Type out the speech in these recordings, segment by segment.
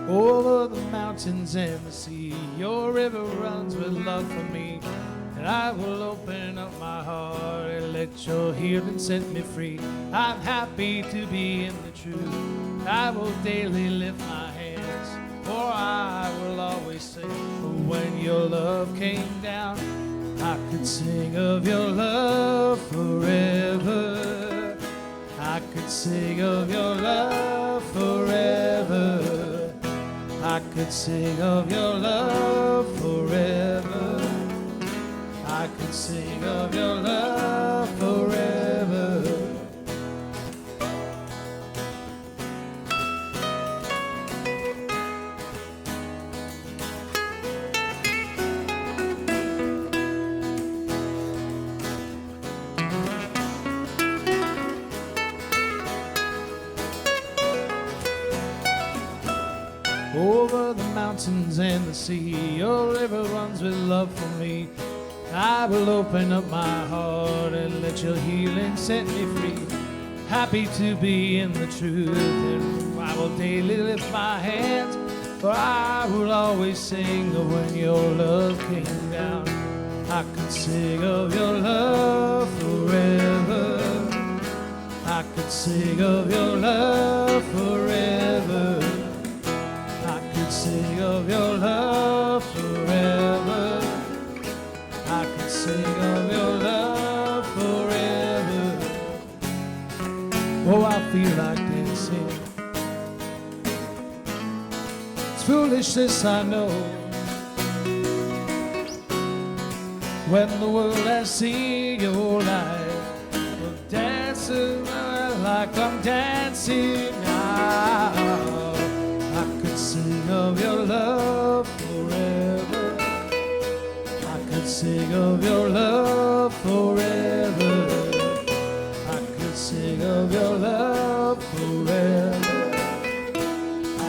Over the mountains and the sea, your river runs with love for me. And I will open up my heart and let your healing set me free. I'm happy to be in the truth. I will daily lift my hands, for I will always sing. For when your love came down, I could sing of your love forever. I could sing of your love forever. I could sing of your love forever. I could sing of your love forever. Over the mountains and the sea, your river runs with love for me. I will open up my heart and let your healing set me free. Happy to be in the truth, and I will daily lift my hands, for I will always sing of when your love came down. I could sing of your love forever. I could sing of your love forever. I could sing of your love forever. I could sing of your love forever. Oh, I feel like dancing. It's foolishness, I know. When the world has seen your light, you're dancing like I'm dancing now. I could sing of your love forever. I could sing of your love forever. I could sing of your love forever.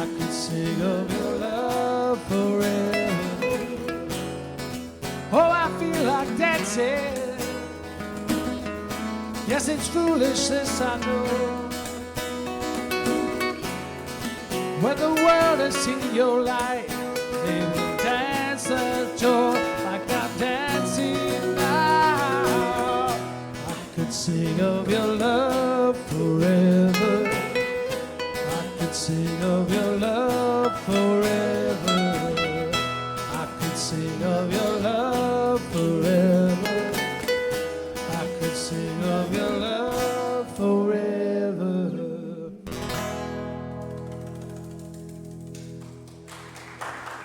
I could sing of your love forever. Oh, I feel like dancing. Yes, it's foolishness, I know. When the world has seen your light, they will dance at joy like I'm dancing now. I could sing of your love forever. I could sing of your love forever. I could sing of your love forever.